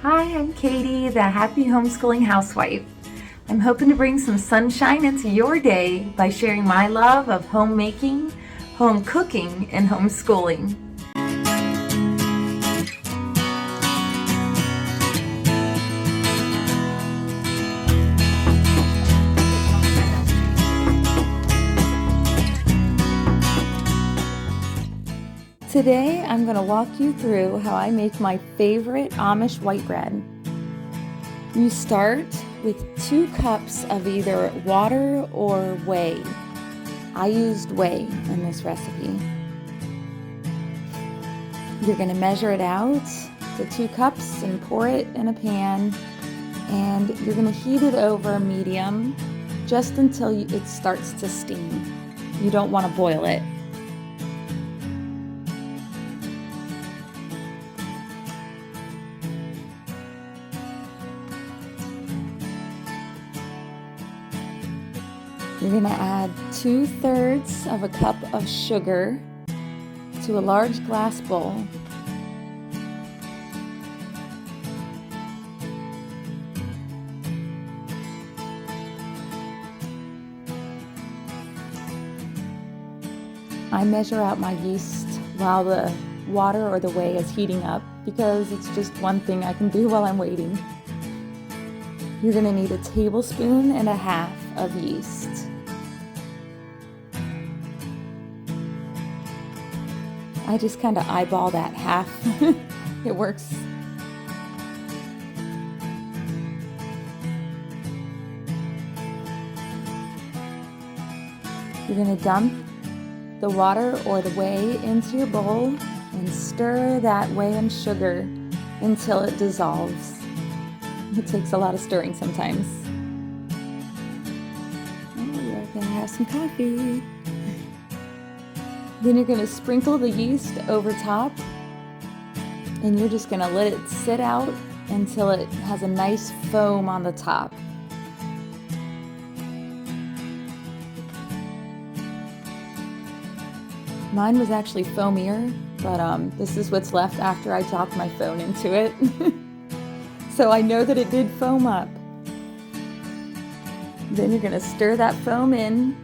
Hi, I'm Katie, the happy homeschooling housewife. I'm hoping to bring some sunshine into your day by sharing my love of homemaking, home cooking, and homeschooling. Today, I'm going to walk you through how I make my favorite Amish white bread. You start with 2 cups of either water or whey. I used whey in this recipe. You're going to measure it out to 2 cups and pour it in a pan, and you're going to heat it over medium just until it starts to steam. You don't want to boil it. You're going to add 2/3 of a cup of sugar to a large glass bowl. I measure out my yeast while the water or the whey is heating up because it's just one thing I can do while I'm waiting. You're going to need 1.5 tablespoons of yeast. I just kind of eyeball that half. It works. You're going to dump the water or the whey into your bowl and stir that whey and sugar until it dissolves. It takes a lot of stirring sometimes. Oh, you're going to have some coffee. Then you're going to sprinkle the yeast over top, and you're just going to let it sit out until it has a nice foam on the top. Mine was actually foamier, but this is what's left after I dropped my phone into it. So I know that it did foam up. Then you're going to stir that foam in.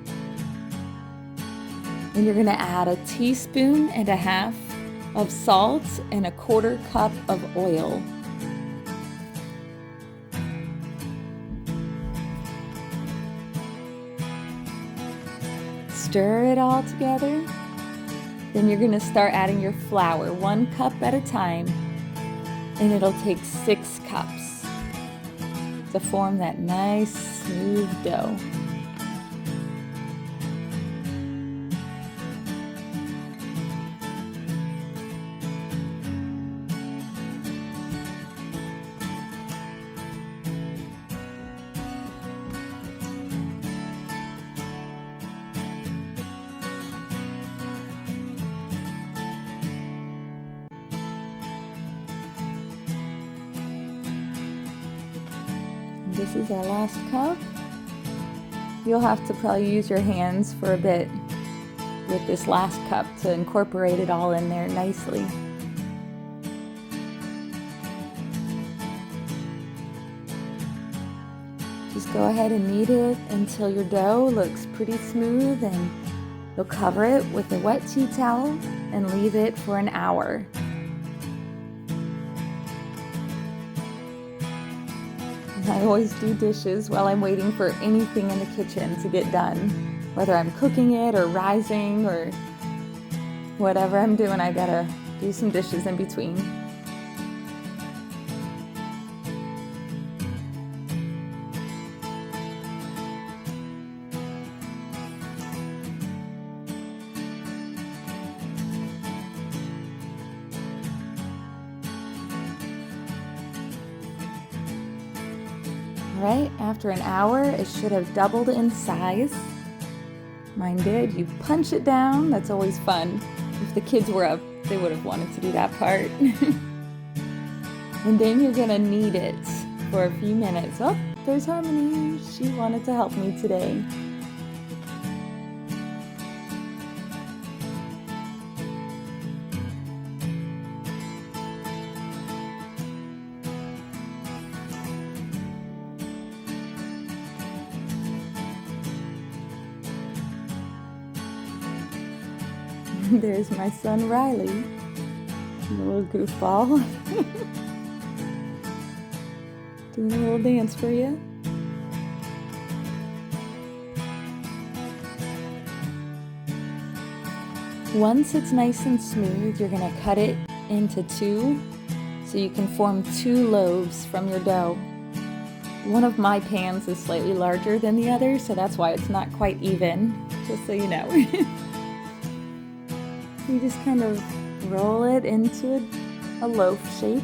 And you're going to add 1.5 teaspoons of salt and 1/4 cup of oil. Stir it all together. Then you're going to start adding your flour 1 cup at a time, and it'll take 6 cups to form that nice smooth dough. This is our last cup. You'll have to probably use your hands for a bit with this last cup to incorporate it all in there nicely. Just go ahead and knead it until your dough looks pretty smooth, and you'll cover it with a wet tea towel and leave it for an hour. I always do dishes while I'm waiting for anything in the kitchen to get done. Whether I'm cooking it or rising or whatever I'm doing, I gotta do some dishes in between. Right, after an hour, it should have doubled in size. Mine did. You punch it down. That's always fun. If the kids were up, they would have wanted to do that part. And then you're gonna knead it for a few minutes. Oh, there's Harmony. She wanted to help me today. There's my son Riley, a little goofball. Doing a little dance for you. Once it's nice and smooth, you're gonna cut it into two so you can form 2 loaves from your dough. One of my pans is slightly larger than the other, so that's why it's not quite even, just so you know. You just kind of roll it into a loaf shape.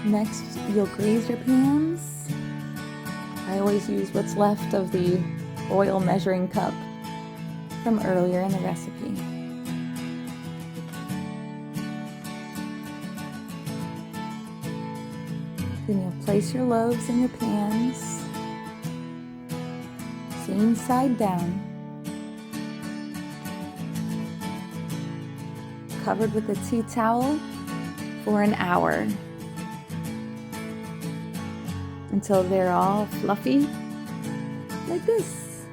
Next, you'll grease your pans. I always use what's left of the oil measuring cup from earlier in the recipe. Then you'll place your loaves in your pans, same side down, covered with a tea towel for an hour, until they're all fluffy, like this.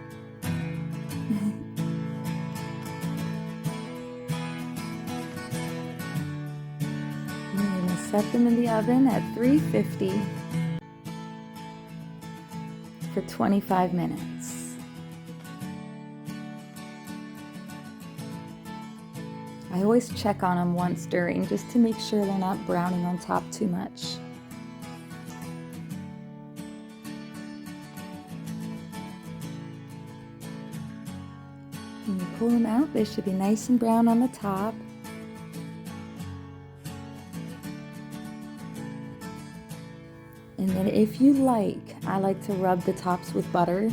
And you're going to set them in the oven at 350 for 25 minutes. I always check on them once stirring just to make sure they're not browning on top too much. When you pull them out, they should be nice and brown on the top. And then if you like, I like to rub the tops with butter,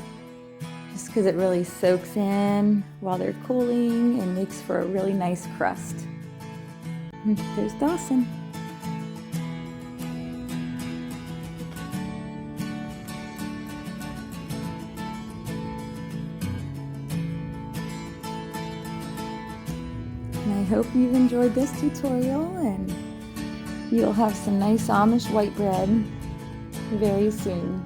just because it really soaks in while they're cooling and makes for a really nice crust. There's Dawson. And I hope you've enjoyed this tutorial, and you'll have some nice Amish white bread very soon.